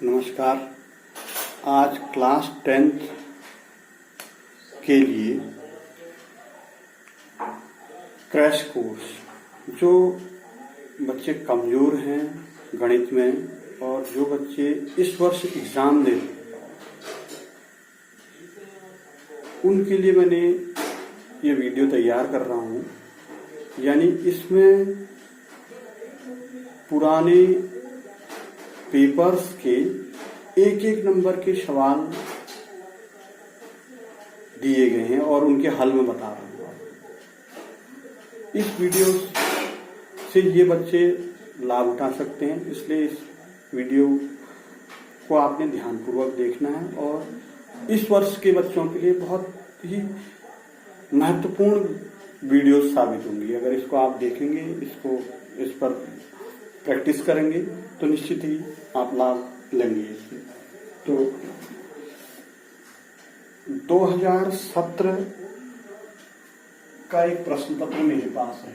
नमस्कार। आज class 10th के लिए क्रैश कोर्स, जो बच्चे कमज़ोर हैं गणित में और जो बच्चे इस वर्ष एग्ज़ाम दे रहे हैं, उनके लिए मैंने ये वीडियो तैयार कर रहा हूँ। यानी इसमें पुराने पेपर्स के एक एक नंबर के सवाल दिए गए हैं और उनके हल में बता रहा हूँ। इस वीडियो से ये बच्चे लाभ उठा सकते हैं, इसलिए इस वीडियो को आपने ध्यानपूर्वक देखना है और इस वर्ष के बच्चों के लिए बहुत ही महत्वपूर्ण वीडियो साबित होंगी। अगर इसको आप देखेंगे, इस पर प्रैक्टिस करेंगे तो निश्चित ही आप लाभ लेंगे इससे। तो 2017 का एक प्रश्न पत्र मेरे पास है।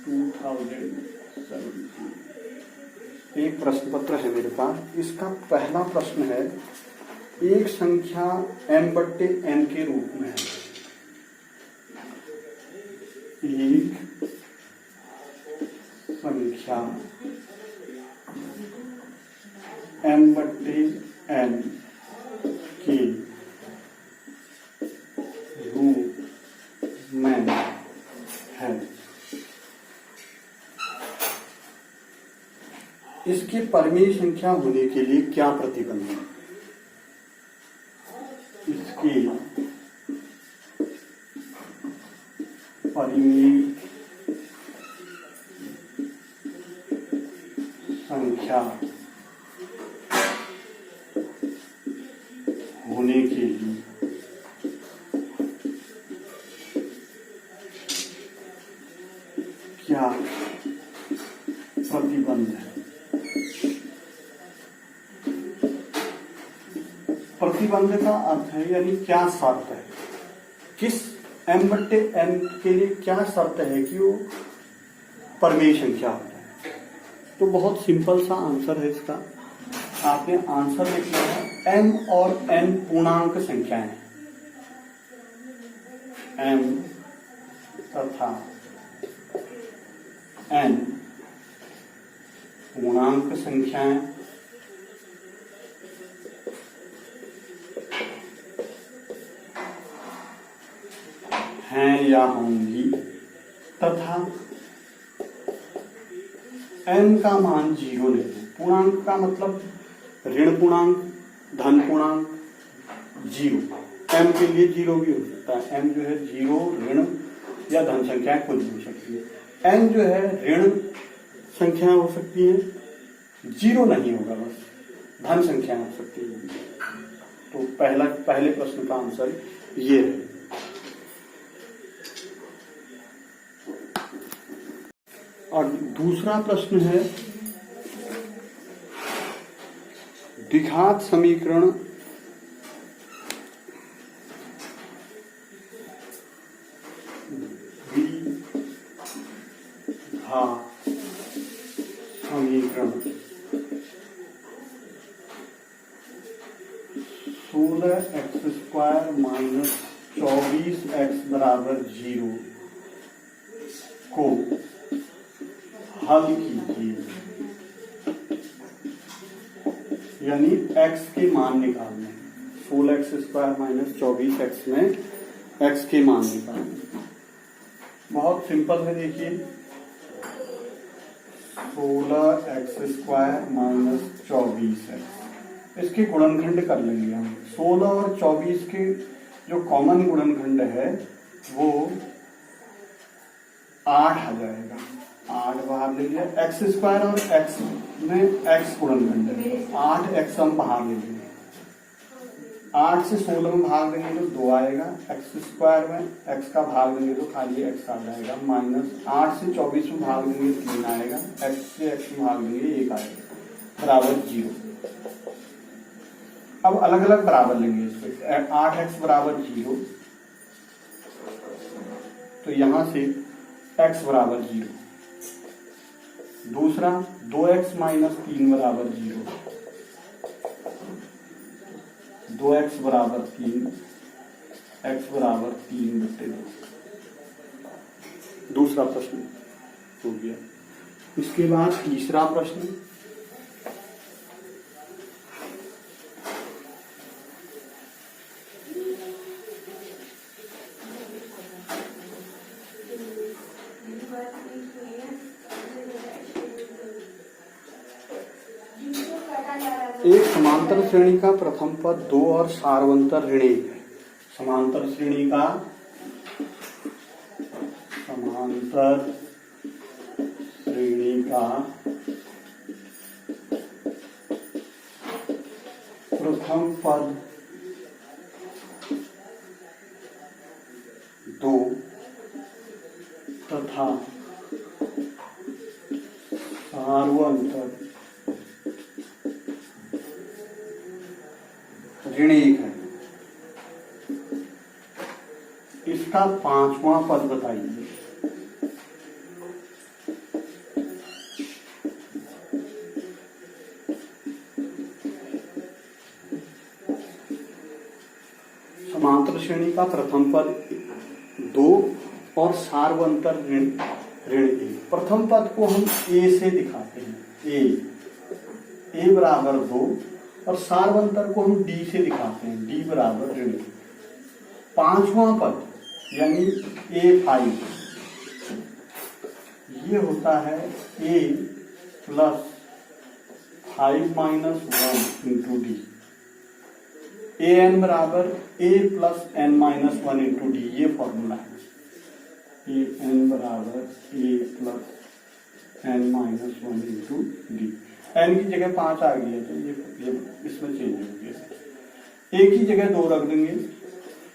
2017 एक प्रश्न पत्र है मेरे पास। इसका पहला प्रश्न है, एक संख्या m/n के रूप में है। एक संख्या m/n के रूप में है। इसके परिमेय संख्या होने के लिए क्या प्रतिबंध है? इसकी परिमेय संख्या होने के लिए क्या प्रतिबंध है? प्रतिबंध का अर्थ है यानी क्या शर्त है, किस m/n के लिए क्या शर्त है कि वो परिमेय संख्या होता है। तो बहुत सिंपल सा आंसर है इसका। आपने आंसर लिख लिया है, m और n पूर्णांक संख्याएं हैं। m तथा n पूर्णांक संख्याएं हैं या होंगी तथा n का मान 0 नहीं है। पूर्णांक का मतलब ऋण पूर्णांक, धन पूर्णांक, 0। m के लिए 0 भी हो सकता है। m जो है 0, ऋण या धन संख्याएं कुछ भी हो सकती है। n जो है ऋण संख्याएं हो सकती है, 0 नहीं होगा, बस धन संख्याएं हो सकती है। तो पहले प्रश्न का आंसर ये है। और दूसरा प्रश्न है, द्विघात समीकरण समीकरण 16x² - 24x = 0 को हल कीजिए। यानी x के मान निकालने, 16x² - 24x में x के मान निकालने। बहुत सिंपल है, देखिए 16x² - 24x, इसके गुणनखंड कर लेंगे हम। 16 और 24 के जो कॉमन गुणनखंड है वो 8 आ जाएगा। 8 बाहर ले लिया। x² और x में x गुणनखंड है, 8x हम बाहर ले लेंगे। 8 से 16 में भाग देंगे तो 2 आएगा। x² में x का भाग देंगे तो खाली x आ जाएगा। -8 से 24 में भाग देंगे 3 आएगा। x से x में भाग देंगे 1 आएगा, बराबर 0। अब अलग अलग बराबर लेंगे इसको। 8x = 0, तो यहां से x = 0। दूसरा 2x - 3 = 0, 2x बराबर 3, x बराबर 3/2। दूसरा प्रश्न हो गया। इसके बाद तीसरा प्रश्न, एक समांतर श्रेणी का प्रथम पद 2 और सार्वंतर ऋण 1 है। समांतर श्रेणी का प्रथम पद 2 तथा सार्वंतर ऋण 1 है। इसका 5वां पद बताइए। समांतर श्रेणी का प्रथम पद 2 और सार्वंतर ऋण 1। प्रथम पद को हम ए से दिखाते हैं, ए बराबर 2, और सार्वंतर को हम डी से दिखाते हैं, डी बराबर ऋण 1। 5वां पद यानी A5, ये होता है A + 5 - 1 इंटू डी। an बराबर A + n - 1 इंटू डी, ये फॉर्मूला है। an बराबर A + n - 1 into D. n की जगह 5 आ गई है तो ये इसमें चेंज हो गया। a की जगह 2 रख देंगे,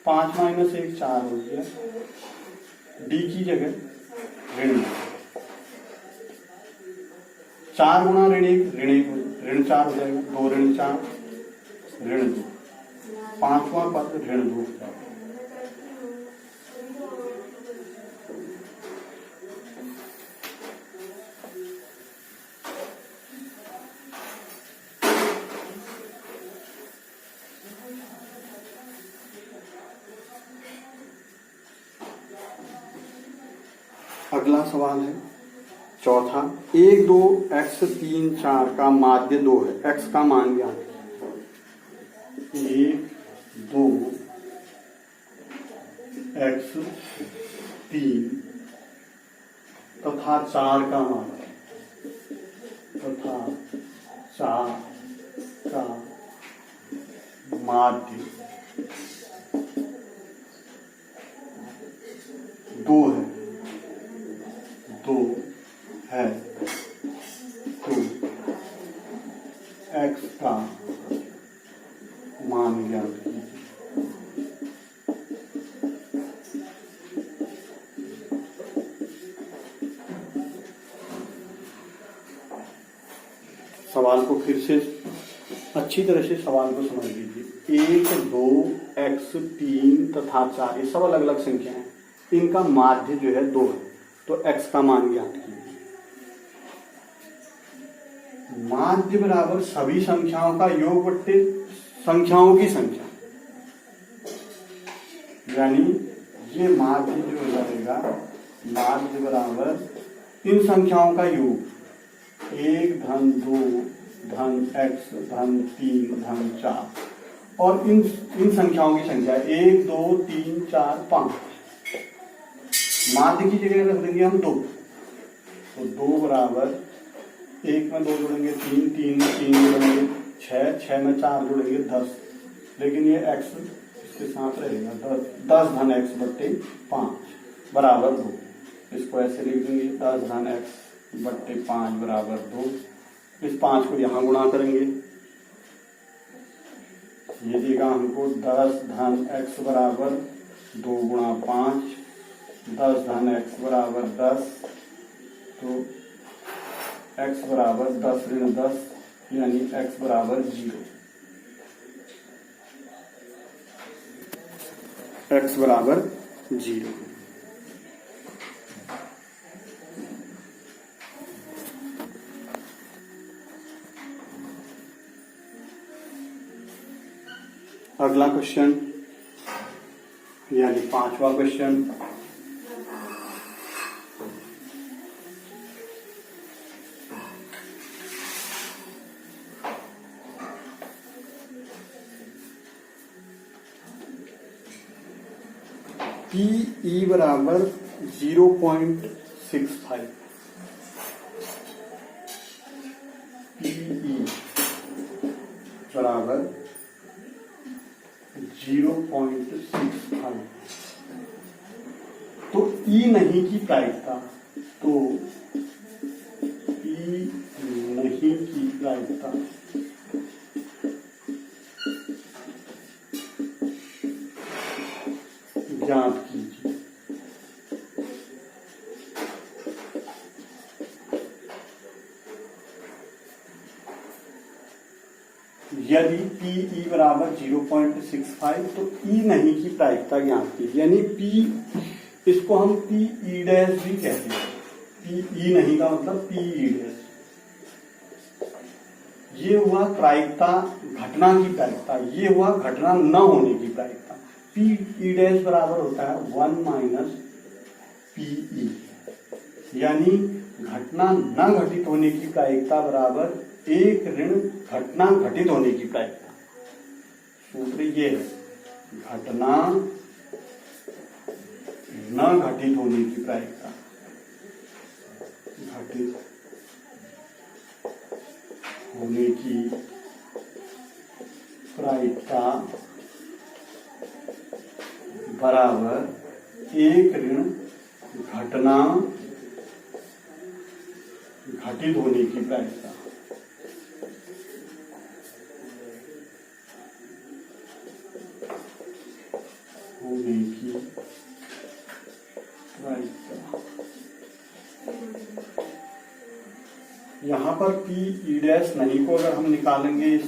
5 - 1 4 हो गया। डी की जगह ऋण 4 गुणा ऋण 1 ऋण 4 हो जाएगा। 2 ऋण 4 ऋण 2। 5वां पद ऋण 2। अगला सवाल है चौथा। 1 2 x 3 4 का माध्य 2 है। x का मान ज्ञात है। 1 2 x 3 तथा 4 का मान, तथा 4 का माध्य 2 है। 2 है तो x का मान ज्ञात कीजिए। सवाल को फिर से अच्छी तरह से सवाल को समझ लीजिए। 1 2 x 3 तथा 4 ये सब अलग अलग संख्या हैं। इनका माध्य जो है 2 है, तो x का मान ज्ञात कीजिए। माध्य बराबर सभी संख्याओं का योग बट्टे संख्याओं की संख्या, यानी ये माध्य जो हो जाएगा, माध्य बराबर इन संख्याओं का योग 1 धन 2 धन x धन 3 धन 4, और इन संख्याओं की संख्या 1 2 3 4 5। माध्य की जगह रख देंगे हम 2, तो 2 बराबर 1 में 2 जोड़ेंगे 3, 3 में 3 जोड़ेंगे 6, 6 में 4 जोड़ेंगे 10, लेकिन ये x इसके साथ रहेगा 10 धन x बट्टे 5 बराबर 2। इसको ऐसे लिख देंगे 10 धन x बट्टे 5 बराबर 2। इस 5 को यहाँ गुणा करेंगे, ये देगा हमको 10 धन x बराबर 2 गुणा 5, 10 धन x बराबर 10, तो x बराबर 10 ऋण 10, यानी x बराबर 0। x बराबर 0। अगला क्वेश्चन यानी 5वां क्वेश्चन। PE बराबर 0.65। PE बराबर 0.65। तो E नहीं की प्रायिकता, तो E नहीं की प्रायिकता ज्ञात कीजिए। यदि PE बराबर 0.65 तो E नहीं की प्रायिकता ज्ञात कीजिए। यानी P, इसको हम PE डैश भी कहते हैं। PE नहीं का मतलब PE डैश। ये हुआ प्रायिकता, घटना की प्रायिकता, ये हुआ घटना न होने की प्रायिकता। PE डैश बराबर होता है 1 माइनस PE, यानी घटना न घटित होने की प्रायिकता बराबर 1 ऋण घटना घटित होने की प्रायिकता। सूत्र ये है, घटना न घटित होने की प्रायिकता, घटित होने की प्रायिकता बराबर 1 ऋण घटना घटित होने की प्रायिकता। होने की प्रायिकता। यहाँ पर PE डैश नहीं को अगर हम निकालेंगे इस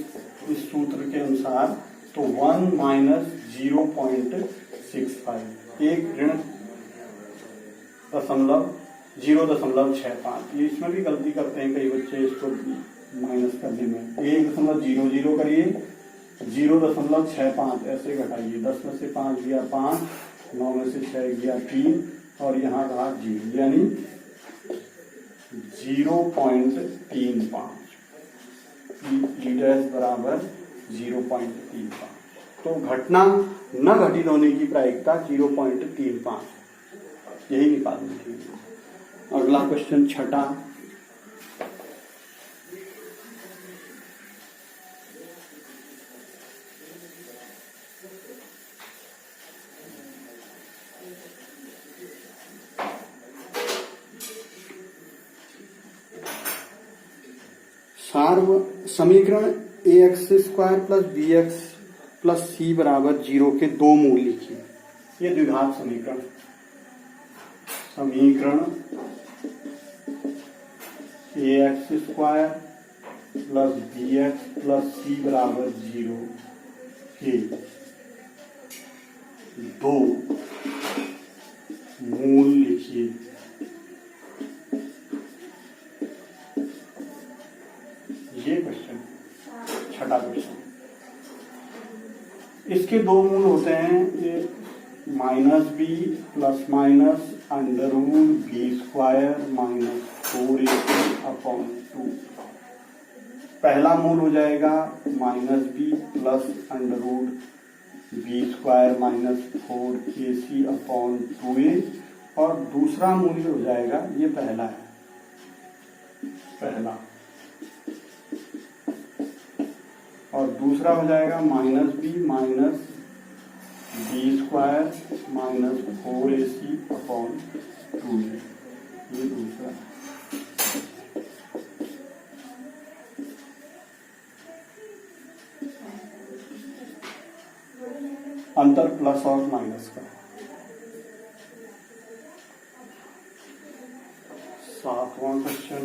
सूत्र के अनुसार तो 1 माइनस 0.65, 1 ऋण 0.65। ये इसमें भी गलती करते हैं कई बच्चे इसको माइनस करने में। 1.00 करिए, 0.65 ऐसे घटाइए। 10 में से 5 गया 5, 9 में से 6 गया 3 और यहाँ रहा 0, यानी 0.35। PE डैश बराबर 0.35। तो घटना न घटित होने की प्रायिकता 0.35, यही निकालनी थी। अगला क्वेश्चन छठा। समीकरण ax² plus bx plus c बराबर 0 के दो मूल लिखिए। ये द्विघात समीकरण। समीकरण ax² plus bx plus c बराबर 0 के दो मूल लिखिए। ये क्वेश्चन, छठा क्वेश्चन। इसके दो मूल होते हैं, ये -b plus minus √b² minus 4ac/2। पहला मूल हो जाएगा -b plus √b² minus 4ac/2a और दूसरा मूल हो जाएगा, ये पहला है, पहला, और दूसरा हो जाएगा -b minus b² minus 4ac/2। ये दूसरा। अंतर प्लस और माइनस का। सातवां question.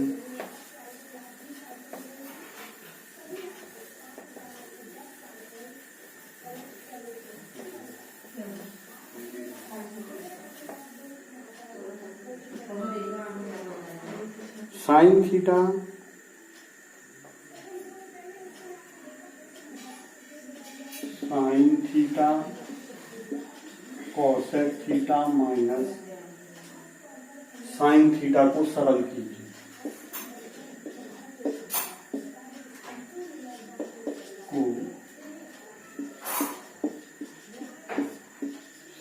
Sine theta sine theta cosec theta minus sine theta को सरल कीजिए।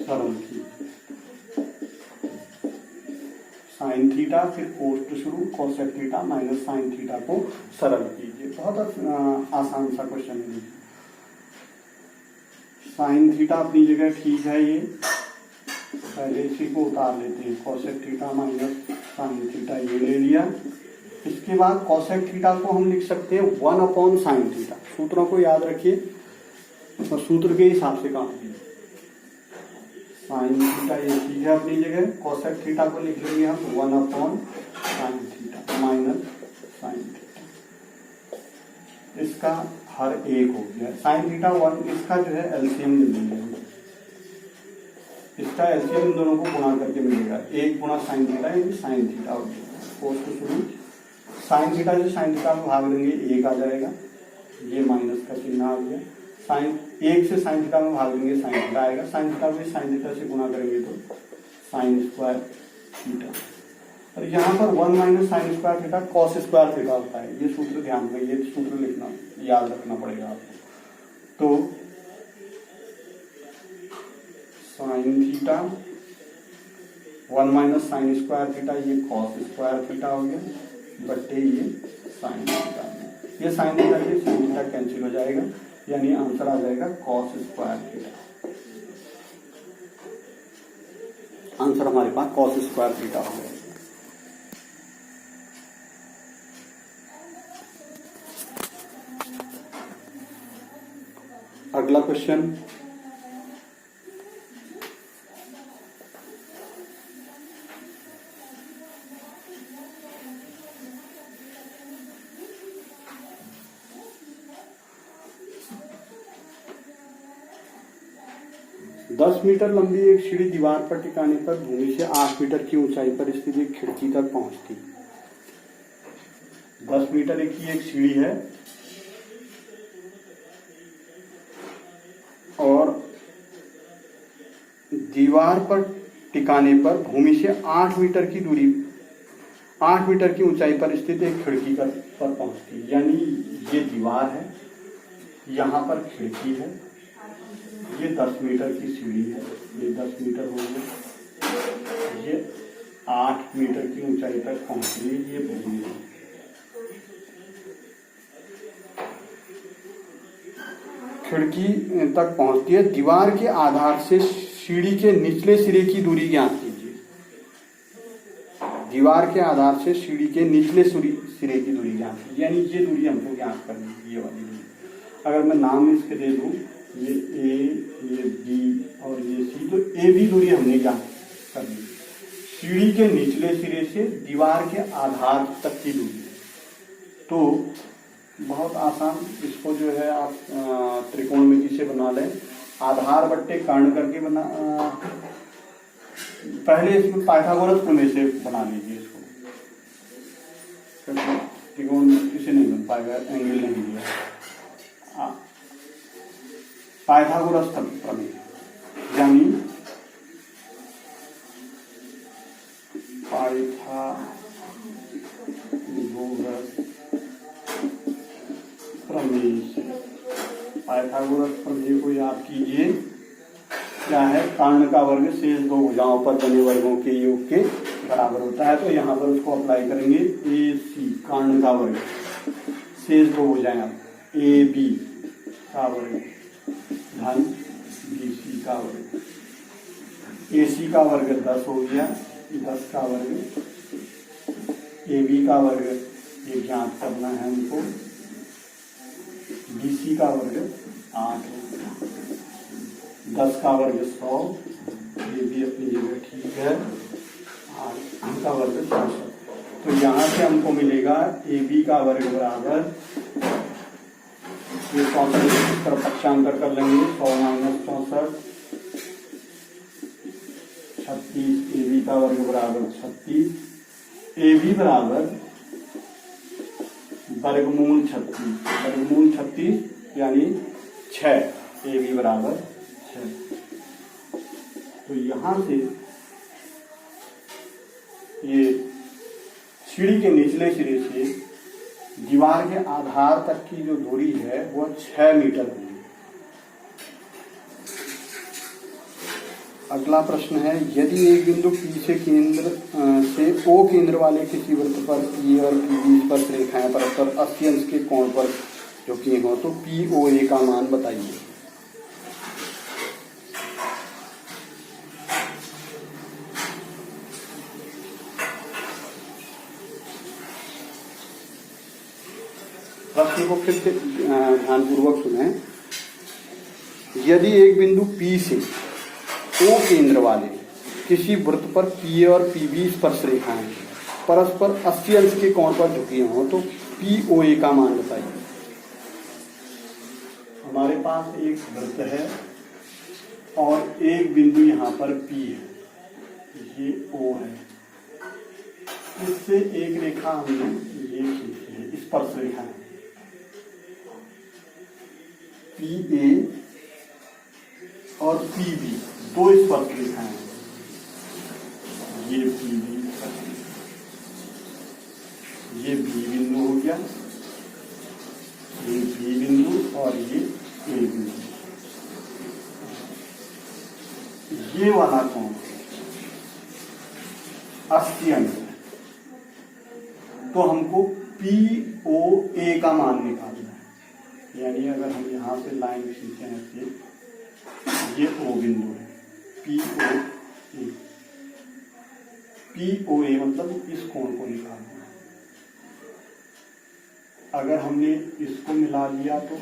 सरल कीजिए साइन थीटा फिर कोस टू शुरू cosec theta minus sine theta को सरल कीजिए। बहुत आसान सा क्वेश्चन है। साइन थीटा अपनी जगह ठीक है, ये पहले इसी को उतार लेते हैं। Cosec theta minus sine theta ये ले लिया। इसके बाद कोसेक थीटा को हम लिख सकते हैं 1 साइन थीटा। सूत्रों को याद रखिए और सूत्र के हिसाब से काम कीजिए। साइन थीटा ये ठीक है अपनी जगह, कोसेक थीटा को लिख लेंगे हम 1 sine theta minus sine theta. इसका हर एक हो गया साइन थीटा 1। इसका जो है एलसीएम ले लेंगे, इसका एलसीएम इन दोनों को गुणा करके मिलेगा। 1 गुणा साइन थीटा यानी साइन थीटा हो गया। कोस टू शुरू साइन थीटा से साइन थीटा में भाग देंगे 1 आ जाएगा, ये माइनस का चिन्ह आ गया। साइन 1 से साइन थीटा में भाग देंगे साइन थीटा आएगा। साइन थीटा को साइन थीटा से गुणा करेंगे तो साइन स्क्वायर थीटा। और यहाँ पर 1 minus sine square theta cos square theta होता है। ये सूत्र ध्यान में, ये सूत्र लिखना याद रखना पड़ेगा आपको। तो sine theta 1 minus sine square theta ये कॉस स्क्वायर थीटा हो गया बट्टे ये साइन थीटा। ये साइन थीटा से साइन थीटा कैंसिल हो जाएगा, यानी आंसर आ जाएगा कॉस स्क्वायर थीटा। आंसर हमारे पास कॉस स्क्वायर थीटा हो गया। अगला क्वेश्चन, दस मीटर लंबी एक सीढ़ी दीवार पर टिकाने पर भूमि से 8 मीटर की ऊंचाई पर स्थित एक खिड़की तक पहुंचती। 10 मीटर की एक सीढ़ी है और दीवार पर टिकाने पर भूमि से 8 मीटर की दूरी 8 मीटर की ऊंचाई पर स्थित एक खिड़की पर पहुंचती। यानी ये दीवार है, यहाँ पर खिड़की है, ये 10 मीटर की सीढ़ी है, ये 10 मीटर हो गया, ये 8 मीटर की ऊंचाई तक पहुंच रही है, ये भूमि है। खिड़की तक पहुंचती है। दीवार के आधार से सीढ़ी के निचले सिरे की दूरी ज्ञात कीजिए। दीवार के आधार से सीढ़ी के निचले सिरे की दूरी ज्ञात कीजिए, यानी ये दूरी हमको ज्ञात करनी है, ये वाली दूरी। अगर मैं नाम इसके दे दूं, ये ए, ये बी और ये सी, तो ए बी दूरी हमने ज्ञात करनी है। सीढ़ी के निचले सिरे से दीवार के आधार तक की दूरी। तो बहुत आसान, इसको जो है आप त्रिकोणमिति से बना लें। आधार बट्टे कर्ण करके बना, पहले इसमें पाइथागोरस प्रमेय से बना लीजिए इसको। त्रिकोणमिति से नहीं बन पाएगा, एंगल नहीं दिया। पाइथागोरस प्रमेय यानी पाइथागोरस प्रमेय से, पाइथागोरस प्रमेय को याद कीजिए। क्या है? कर्ण का वर्ग शेष दो भुजाओं पर बने वर्गों के योग के बराबर होता है। तो यहाँ पर उसको अप्लाई करेंगे। ए सी कर्ण का वर्ग शेष दो भुजाएं ए बी का वर्ग धन बी सी का वर्ग। ए सी का वर्ग 10 हो गया, 10 का वर्ग। ए बी का वर्ग ये ज्ञात करना है हमको, बी सी का वर्ग 8 हो गया, 10 का वर्ग 100, ये भी अपनी जगह ठीक है, 8 का वर्ग 64। तो यहाँ से हमको मिलेगा ए बी का वर्ग बराबर, ये 64 इस तरफ पक्षांतर कर लेंगे, 100 माइनस 64, 36। ए बी का वर्ग बराबर 36, ए बी बराबर वर्गमूल 36, वर्गमूल 36 यानी 6, ए बी बराबर 6। तो यहां से ये सीढ़ी के निचले सिरे से दीवार के आधार तक की जो दूरी है वो 6 मीटर होगी। अगला प्रश्न है, यदि एक बिंदु P से केंद्र से O केंद्र वाले किसी वृत्त पर P और PB स्पर्श रेखाएं परस्पर 80 अंश के कोण पर झुकी हो तो POA का मान बताइए। प्रश्न को फिर से ध्यानपूर्वक सुने। यदि एक बिंदु P से O केंद्र वाले किसी वृत्त पर P और PB स्पर्श रेखाएं परस्पर 80 अंश के कोण पर झुकी हो तो POA का मान बताइए। हमारे पास एक वृत्त है और एक बिंदु यहाँ पर P है, ये O है। इससे एक रेखा हमने ये खींची है, स्पर्श रेखा है PA और PB, दो स्पर्श रेखाएं हैं। ये PB, ये B बिंदु हो गया, ये B बिंदु और ये A बिंदु। ये वाला कोण 80 अंश है। तो हमको POA का मान निकालना है। यानी अगर हम यहां से लाइन खींचे हैं, ये O बिंदु है, POA मतलब इस कोण को निकालना है। अगर हमने इसको मिला लिया तो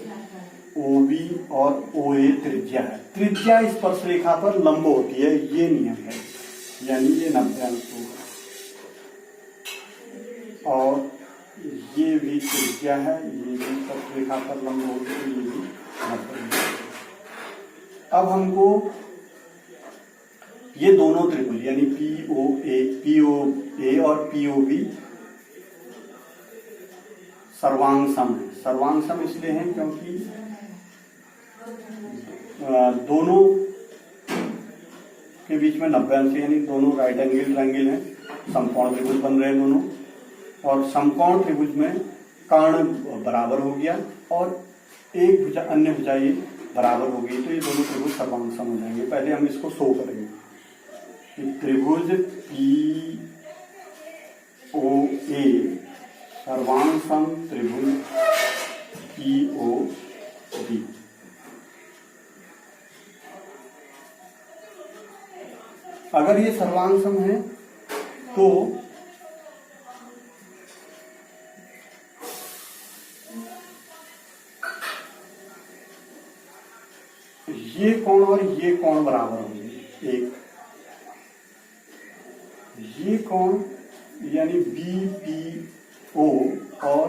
OB और OA त्रिज्या है। त्रिज्या स्पर्श रेखा पर लंब होती है, ये नियम है, यानी ये 90 अंश होगा। और ये भी त्रिज्या है, ये भी स्पर्श रेखा पर लंब होती है, ये भी 90। अब हमको ये दोनों त्रिभुज यानी POA और POB सर्वांग सम है। सर्वांग सम इसलिए है क्योंकि दोनों के बीच में 90 अंश यानी दोनों राइट एंगल ट्रायंगल है, समकोण त्रिभुज बन रहे हैं दोनों। और समकोण त्रिभुज में कर्ण बराबर हो गया और एक भुजा अन्य भुजा ये बराबर हो गई, तो ये दोनों त्रिभुज सर्वांग सम हो जाएंगे। पहले हम इसको शो करेंगे। त्रिभुज POA सर्वांग सम त्रिभुज POB। अगर ये सर्वांग सम है तो ये कोण और ये कोण बराबर होंगे। एक ये कोण यानी BPO और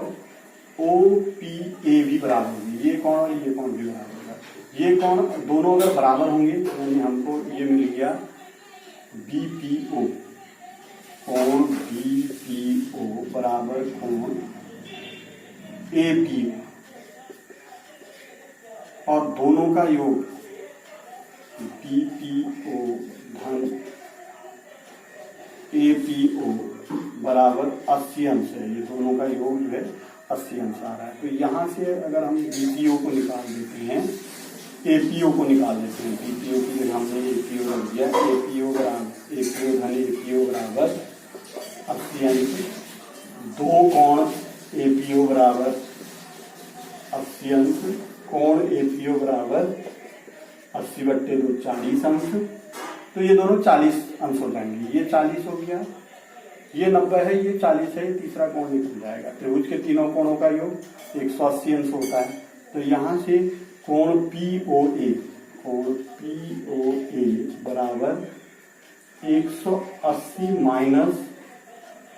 OPA भी बराबर होंगे। ये कोण और ये कोण भी बराबर होगा। ये कोण दोनों अगर बराबर होंगे यानी हमको ये मिल गया BPO, कोण BPO बराबर कोण APO और दोनों का योग BPO धन APO बराबर 80 अंश है। ये दोनों का योग जो है 80 अंश आ रहा है। तो यहाँ से अगर हम BPO को निकाल देते हैं, APO को निकाल देते हैं। BPO की जगह हमने APO रख दिया, APO धन APO बराबर 80 अंश। दो कोण APO बराबर 80 अंश, कोण APO बराबर 80/2 40 अंश। तो ये दोनों 40 अंश हो जाएंगे। ये 40 हो गया, ये 90 है, ये 40 है, ये तीसरा कोण निकल जाएगा। त्रिभुज के तीनों कोणों का योग 180 अंश होता है। तो यहाँ से कोण POA बराबर 180 माइनस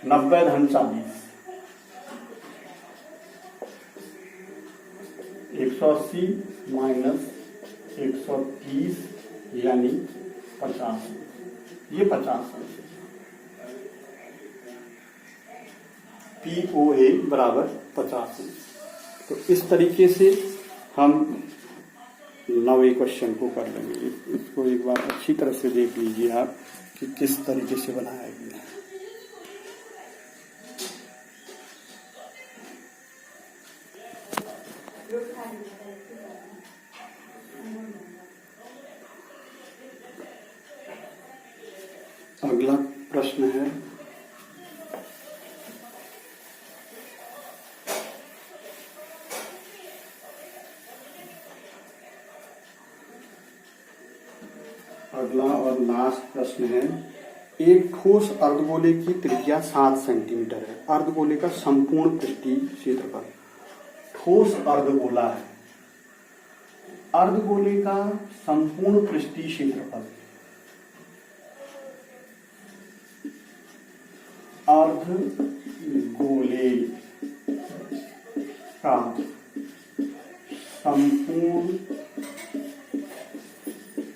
90 धन 40, 180 माइनस 130 यानी 50। ये 50 है। POA बराबर 50 है। तो इस तरीके से हम 9वें क्वेश्चन को कर लेंगे। इसको एक बार अच्छी तरह से देख लीजिए आप कि किस तरीके से बनाया गया है। अगला प्रश्न है अगला और लास्ट प्रश्न है, एक ठोस अर्धगोले की त्रिज्या 7 सेंटीमीटर है। अर्धगोले का संपूर्ण पृष्ठीय क्षेत्रफल। ठोस अर्धगोला है, अर्धगोले का संपूर्ण पृष्ठीय क्षेत्रफल, अर्धगोले का संपूर्ण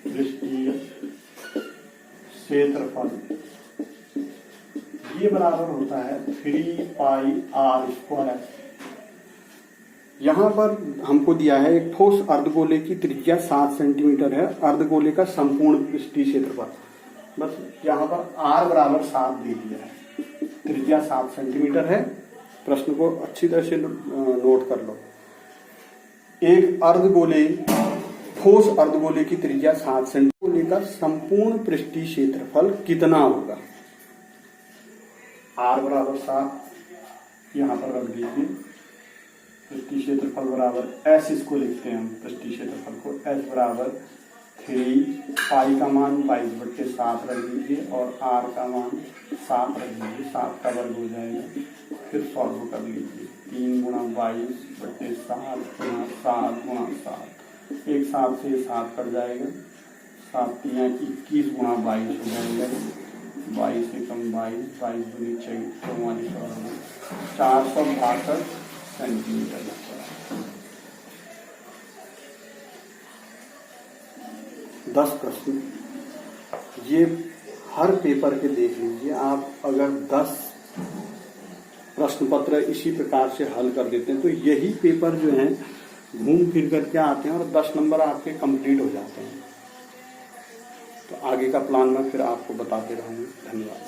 पृष्ठीय क्षेत्रफल ये बराबर होता है 3πr²। यहां पर हमको दिया है एक ठोस अर्धगोले की त्रिज्या 7 सेंटीमीटर है, अर्धगोले का संपूर्ण पृष्ठीय क्षेत्रफल, बस यहां पर r बराबर 7 दे दिया है, त्रिज्या 7 सेंटीमीटर है। प्रश्न को अच्छी तरह से नोट कर लो। एक अर्धगोले ठोस अर्धगोले की त्रिज्या 7 सेंटीमीटर का संपूर्ण पृष्ठीय क्षेत्रफल कितना होगा? r बराबर 7 यहां पर रख दीजिए, पृष्ठीय क्षेत्रफल बराबर s, इसको लिखते हैं हम पृष्ठीय क्षेत्रफल को, s बराबर 3 पाई का मान 22/7 रख दीजिए और r का मान 7 रख दीजिए, 7 का वर्ग हो जाएगा। फिर सॉल्व कर लीजिए, 3 × 22/7 × 7 × 7, एक 7 से 7 कट जाएगा, 7 × 21 × 22 हो जाएगा, 22 से कम 22, 22 दूनी 44, 462 सेंटीमीटर। 10 प्रश्न ये हर पेपर के देख लीजिए आप। अगर 10 प्रश्न पत्र इसी प्रकार से हल कर देते हैं तो यही पेपर जो है घूम फिर करके आते हैं और 10 नंबर आपके कंप्लीट हो जाते हैं। तो आगे का प्लान मैं फिर आपको बताते रहूंगा। धन्यवाद।